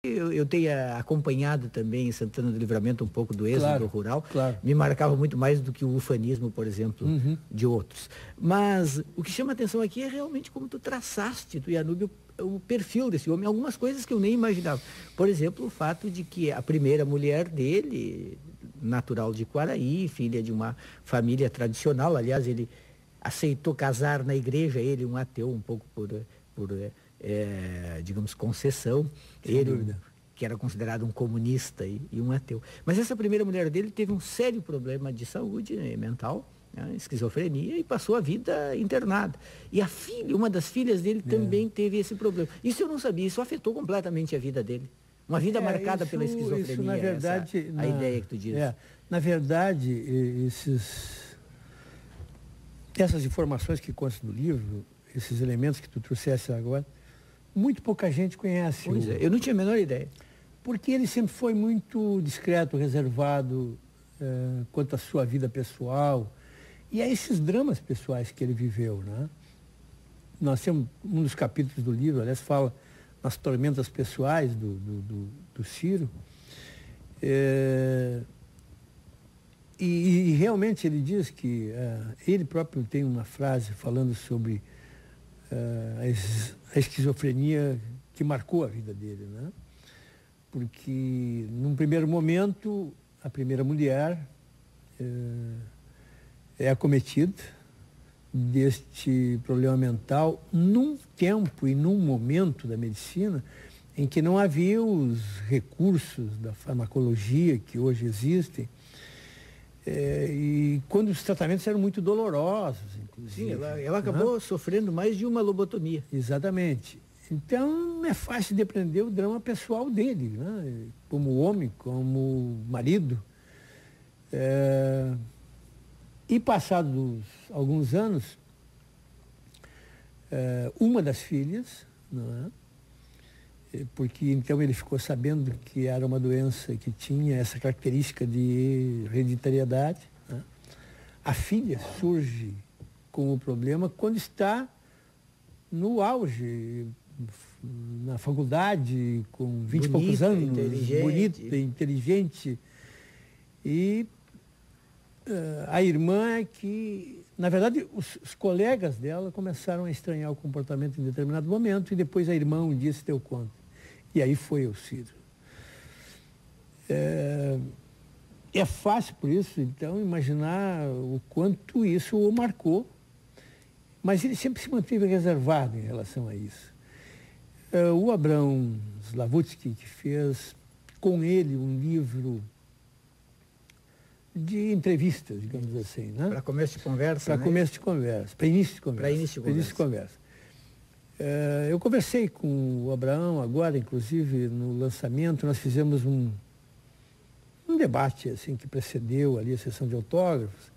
eu tenha acompanhado também em Santana do Livramento um pouco do êxodo rural, claro. me marcava muito mais do que o ufanismo, por exemplo, de outros. Mas o que chama a atenção aqui é realmente como tu traçaste, tu e Anúbio, o perfil desse homem, algumas coisas que eu nem imaginava. Por exemplo, o fato de que a primeira mulher dele, natural de Quaraí, filha de uma família tradicional, aliás, ele aceitou casar na igreja, ele um ateu um pouco por digamos, concessão, ele que era considerado um comunista e um ateu. Mas essa primeira mulher dele teve um sério problema de saúde mental, né, esquizofrenia, e passou a vida internada. E a filha, uma das filhas dele também teve esse problema. Isso eu não sabia, isso afetou completamente a vida dele. Uma vida marcada pela esquizofrenia, isso, na verdade, a ideia que tu diz. Na verdade, essas informações que constam no livro, esses elementos que tu trouxeste agora, muito pouca gente conhece. Pois é, eu não tinha a menor ideia. Porque ele sempre foi muito discreto, reservado quanto à sua vida pessoal e a esses dramas pessoais que ele viveu, né? Nós temos um dos capítulos do livro, aliás, fala nas tormentas pessoais do Ciro. E realmente ele diz que ele próprio tem uma frase falando sobre a esquizofrenia que marcou a vida dele, né? Porque, num primeiro momento, a primeira mulher é acometida deste problema mental num tempo e num momento da medicina em que não havia os recursos da farmacologia que hoje existem, e quando os tratamentos eram muito dolorosos, inclusive. Sim, ela acabou sofrendo mais de uma lobotomia. Exatamente. Então, é fácil de aprender o drama pessoal dele, né? Como homem, como marido. E passados alguns anos, uma das filhas, não é? Porque então ele ficou sabendo que era uma doença que tinha essa característica de hereditariedade, né? A filha surge com o problema quando está no auge, na faculdade, com 20 e poucos anos, bonita, inteligente. E a irmã é que, na verdade, os colegas dela começaram a estranhar o comportamento em determinado momento, e depois a irmã um dia se deu conta. E aí foi o Ciro. É fácil, por isso, então, imaginar o quanto isso o marcou, mas ele sempre se manteve reservado em relação a isso. O Abrão Slavutsky, que fez com ele um livro de entrevistas, digamos assim, né? Para começo de conversa, Para começo de conversa, para início de conversa. Para início de conversa. Eu conversei com o Abraão agora, inclusive, no lançamento, nós fizemos um debate assim, que precedeu ali a sessão de autógrafos,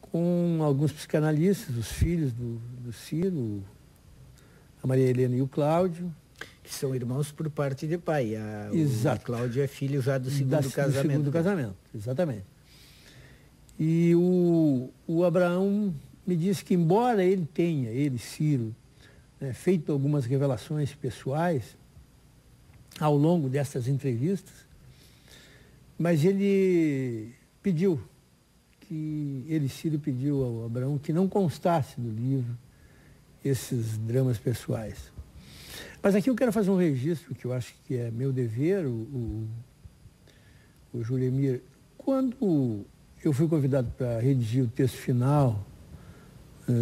com alguns psicanalistas, os filhos do Ciro, a Maria Helena e o Cláudio. Que são irmãos por parte de pai. Exato. O Cláudio é filho já do segundo casamento. Do segundo casamento, exatamente. E o Abraão me disse que, embora ele, Ciro, feito algumas revelações pessoais ao longo dessas entrevistas, mas Ciro pediu ao Abraão que não constasse no livro esses dramas pessoais. Mas aqui eu quero fazer um registro que eu acho que é meu dever, o Juremir. Quando eu fui convidado para redigir o texto final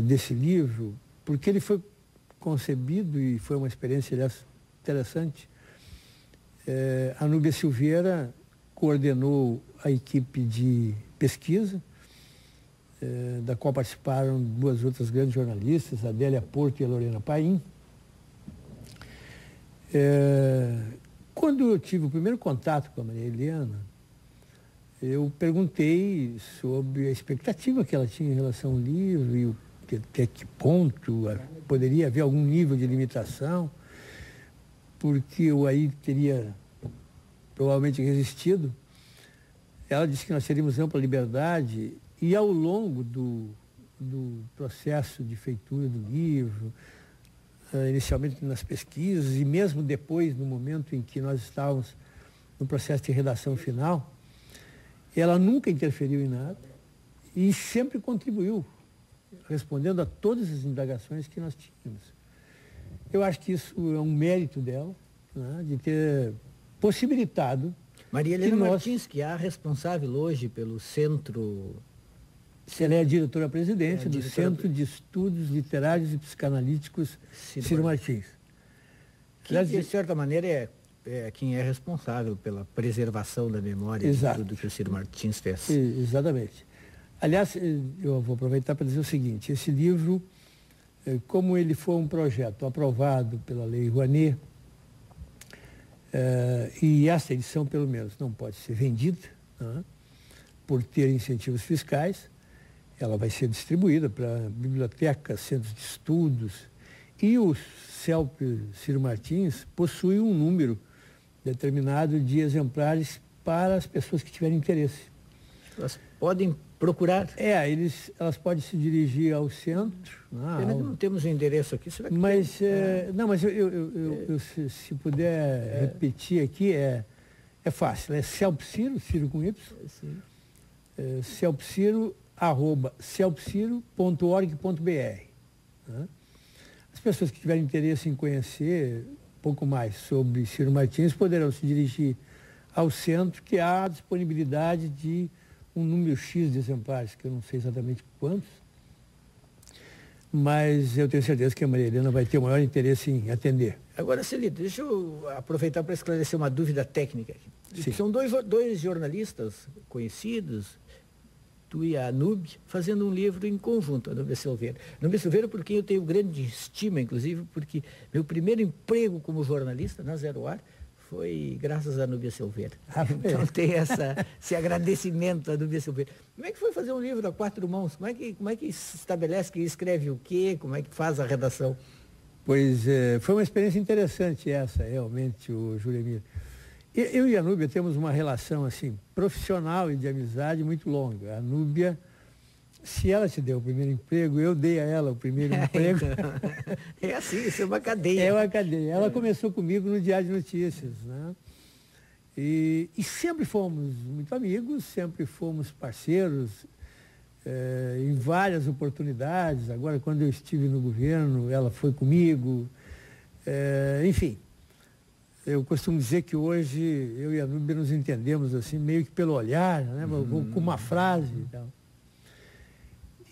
desse livro, porque ele foi concebido e foi uma experiência, aliás, interessante, a Núbia Silveira coordenou a equipe de pesquisa, da qual participaram duas outras grandes jornalistas, a Adélia Porto e a Lorena Paim. Quando eu tive o primeiro contato com a Maria Helena, eu perguntei sobre a expectativa que ela tinha em relação ao livro e até que ponto poderia haver algum nível de limitação, porque eu aí teria provavelmente resistido. Ela disse que nós teríamos ampla liberdade e, ao longo do processo de feitura do livro, inicialmente nas pesquisas e mesmo depois, no momento em que nós estávamos no processo de redação final, ela nunca interferiu em nada e sempre contribuiu, respondendo a todas as indagações que nós tínhamos. Eu acho que isso é um mérito dela, né, de ter possibilitado... Maria Helena Martins, que é a responsável hoje pelo Centro... Ela é a diretora-presidente do Centro de Estudos Literários e Psicanalíticos Ciro Martins. Que, de certa maneira, é quem é responsável pela preservação da memória de tudo que o Ciro Martins fez. Exatamente. Aliás, eu vou aproveitar para dizer o seguinte, esse livro, como ele foi um projeto aprovado pela Lei Rouanet, e essa edição, pelo menos, não pode ser vendida, né, por ter incentivos fiscais, ela vai ser distribuída para bibliotecas, centros de estudos, e o CELP Ciro Martins possui um número determinado de exemplares para as pessoas que tiverem interesse. Elas podem procurar? Elas podem se dirigir ao centro. Pena que não temos o endereço aqui. Será que mas, não, mas eu se puder repetir aqui, é fácil. É CELP Ciro, Ciro com Y. CELP Ciro, @celpciro.org.br. Né? As pessoas que tiverem interesse em conhecer um pouco mais sobre Ciro Martins poderão se dirigir ao centro, que há a disponibilidade de um número X de exemplares, que eu não sei exatamente quantos, mas eu tenho certeza que a Maria Helena vai ter o maior interesse em atender. Agora, Celito, deixa eu aproveitar para esclarecer uma dúvida técnica aqui. São dois jornalistas conhecidos, tu e a Anúbia, fazendo um livro em conjunto, a Anúbia Silveira. Anúbia Silveira, por quem eu tenho grande estima, inclusive, porque meu primeiro emprego como jornalista na Zero Hora foi graças a Anúbia Silveira. Então tem esse agradecimento à Anúbia Silveira. Como é que foi fazer um livro a quatro mãos? Como é que se estabelece, que escreve o quê? Como é que faz a redação? Pois foi uma experiência interessante essa, realmente, o Juremir. Eu e a Anúbia temos uma relação assim, profissional e de amizade muito longa. A Anúbia, se ela te deu o primeiro emprego, eu dei a ela o primeiro emprego. É assim, isso é uma cadeia. É uma cadeia. Ela começou comigo no Diário de Notícias, né? E sempre fomos muito amigos, sempre fomos parceiros em várias oportunidades. Agora, quando eu estive no governo, ela foi comigo. Enfim. Eu costumo dizer que hoje eu e a Anúbia nos entendemos assim, meio que pelo olhar, né? Com uma frase e tal.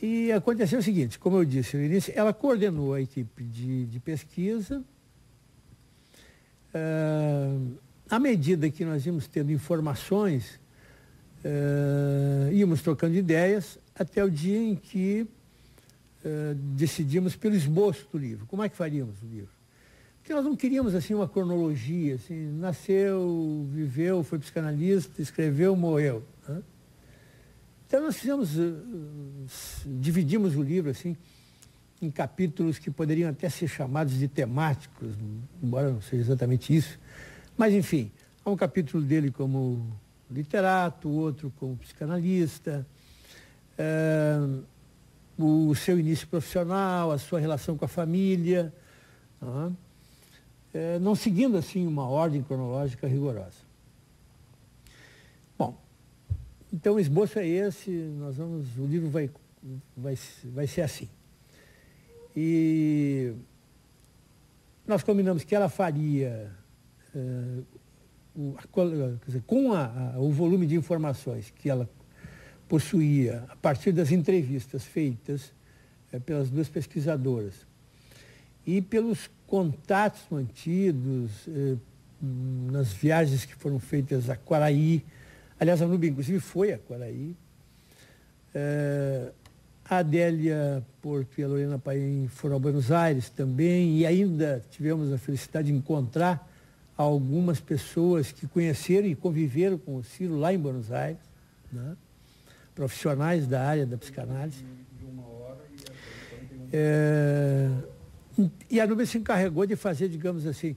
E aconteceu o seguinte, como eu disse no início, ela coordenou a equipe de pesquisa. À medida que nós íamos tendo informações, íamos trocando ideias, até o dia em que decidimos pelo esboço do livro. Como é que faríamos o livro? Porque nós não queríamos assim uma cronologia, assim, nasceu, viveu, foi psicanalista, escreveu, morreu. Né? Então nós dividimos o livro assim em capítulos que poderiam até ser chamados de temáticos, embora não seja exatamente isso. Mas enfim, há um capítulo dele como literato, outro como psicanalista, o seu início profissional, a sua relação com a família. Não seguindo assim uma ordem cronológica rigorosa. Bom, então o esboço é esse, o livro vai ser assim. E nós combinamos que ela faria, com o volume de informações que ela possuía, a partir das entrevistas feitas pelas duas pesquisadoras, e pelos contatos mantidos nas viagens que foram feitas a Quaraí. Aliás, a Anúbia, inclusive, foi a Quaraí. A Adélia Porto e a Lorena Paim foram a Buenos Aires também, e ainda tivemos a felicidade de encontrar algumas pessoas que conheceram e conviveram com o Ciro lá em Buenos Aires, né? Profissionais da área da psicanálise. E a Anúbia se encarregou de fazer, digamos assim,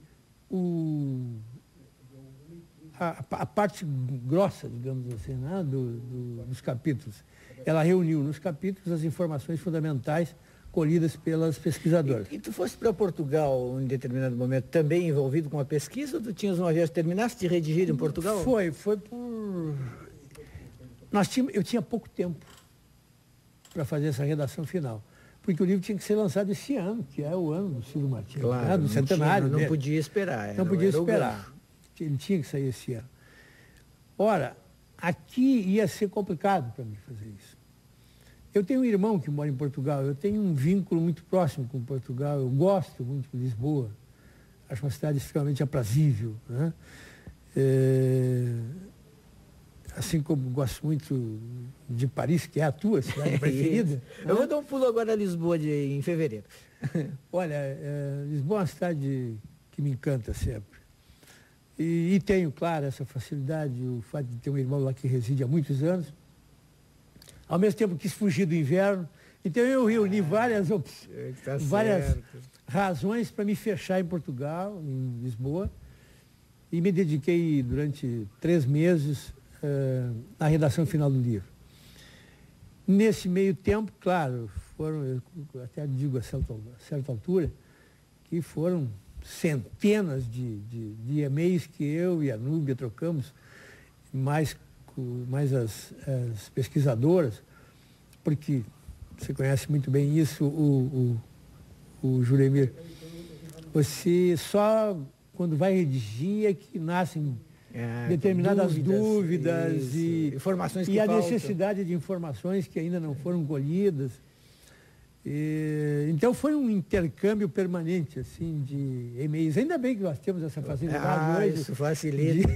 a parte grossa, digamos assim, né, dos capítulos. Ela reuniu nos capítulos as informações fundamentais colhidas pelas pesquisadoras. E tu foste para Portugal em determinado momento também envolvido com a pesquisa, ou tu tinhas uma vez, terminaste de redigir em Portugal? Foi por... Eu tinha pouco tempo para fazer essa redação final, porque o livro tinha que ser lançado esse ano, que é o ano do Ciro Martins, claro, né? Do centenário. Não podia esperar. Não podia esperar. Ele tinha que sair esse ano. Ora, aqui ia ser complicado para mim fazer isso. Eu tenho um irmão que mora em Portugal, eu tenho um vínculo muito próximo com Portugal, eu gosto muito de Lisboa, acho uma cidade extremamente aprazível, né? Assim como gosto muito de Paris, que é a tua cidade preferida. Eu vou dar um pulo agora a Lisboa em fevereiro. Olha, Lisboa é uma cidade que me encanta sempre. E tenho, claro, essa facilidade, o fato de ter um irmão lá que reside há muitos anos. Ao mesmo tempo quis fugir do inverno. Então eu reuni várias razões para me fechar em Portugal, em Lisboa, e me dediquei durante 3 meses à redação final do livro. Nesse meio tempo, claro, eu até digo a certa altura, que foram centenas de e-mails que eu e a Núbia trocamos, mais as pesquisadoras, porque você conhece muito bem isso, o Juremir. Você só quando vai redigir é que nascem determinadas dúvidas e informações que e a faltam. necessidade de informações que ainda não foram colhidas. Então foi um intercâmbio permanente assim de e-mails. Ainda bem que nós temos essa facilidade hoje. Isso facilita.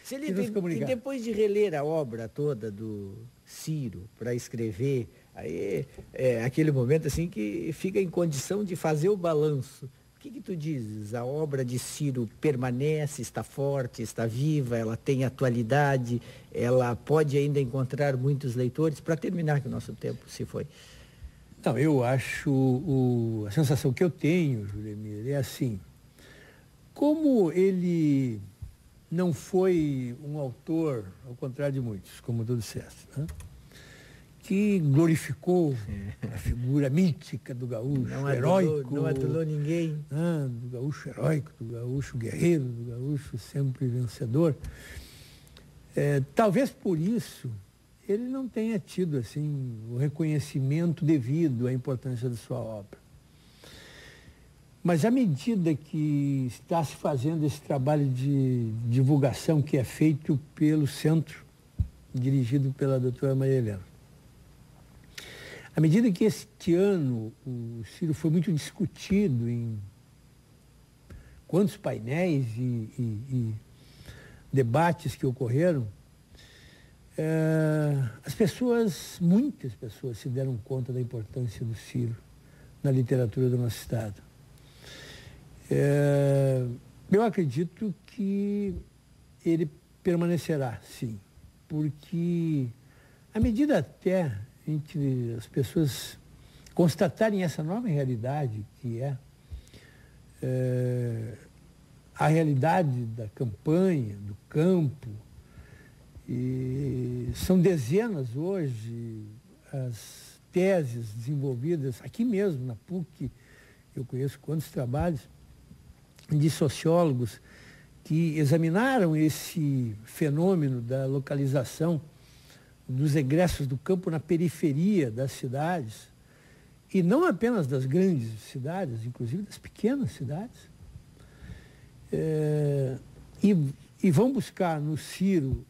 De nos comunicar. E depois de reler a obra toda do Ciro para escrever, aí é aquele momento assim que fica em condição de fazer o balanço. O que tu dizes? A obra de Ciro permanece, está forte, está viva, ela tem atualidade, ela pode ainda encontrar muitos leitores? Para terminar, que o nosso tempo se foi. Não, eu acho, a sensação que eu tenho, Juremir, é assim, como ele não foi um autor, ao contrário de muitos, como tu disseste, né? Que glorificou a figura mítica do gaúcho, heróico. Não adulou ninguém. Do gaúcho heróico, do gaúcho guerreiro, do gaúcho sempre vencedor. Talvez por isso ele não tenha tido assim, o reconhecimento devido à importância da sua obra. Mas à medida que está se fazendo esse trabalho de divulgação que é feito pelo centro, dirigido pela doutora Maria Helena, à medida que este ano o Ciro foi muito discutido em quantos painéis e debates que ocorreram, muitas pessoas se deram conta da importância do Ciro na literatura do nosso estado. Eu acredito que ele permanecerá, sim, porque à medida até entre as pessoas constatarem essa nova realidade que é a realidade da campanha, do campo, e são dezenas hoje as teses desenvolvidas aqui mesmo na PUC. Eu conheço quantos trabalhos de sociólogos que examinaram esse fenômeno da localização dos egressos do campo na periferia das cidades, e não apenas das grandes cidades, inclusive das pequenas cidades, e vão buscar no Ciro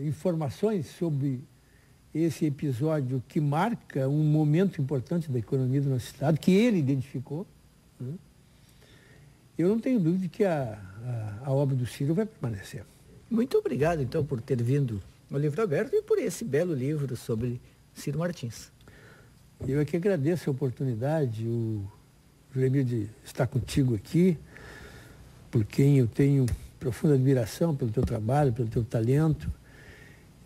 informações sobre esse episódio que marca um momento importante da economia do nosso estado, que ele identificou, né? Eu não tenho dúvida de que a obra do Ciro vai permanecer. Muito obrigado, então, por ter vindo no Livro Aberto e por esse belo livro sobre Ciro Martins. Eu é que agradeço a oportunidade, o Juremir, de estar contigo aqui, por quem eu tenho profunda admiração pelo teu trabalho, pelo teu talento,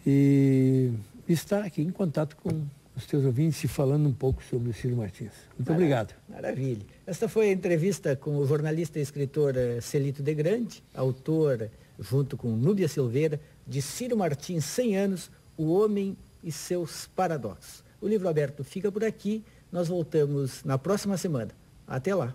e estar aqui em contato com os teus ouvintes e falando um pouco sobre o Ciro Martins. Muito obrigado. Maravilha. Esta foi a entrevista com o jornalista e escritor Celito de Grande, autor, junto com Núbia Silveira, de Ciro Martins, 100 anos, O Homem e Seus Paradoxos. O Livro Aberto fica por aqui. Nós voltamos na próxima semana. Até lá.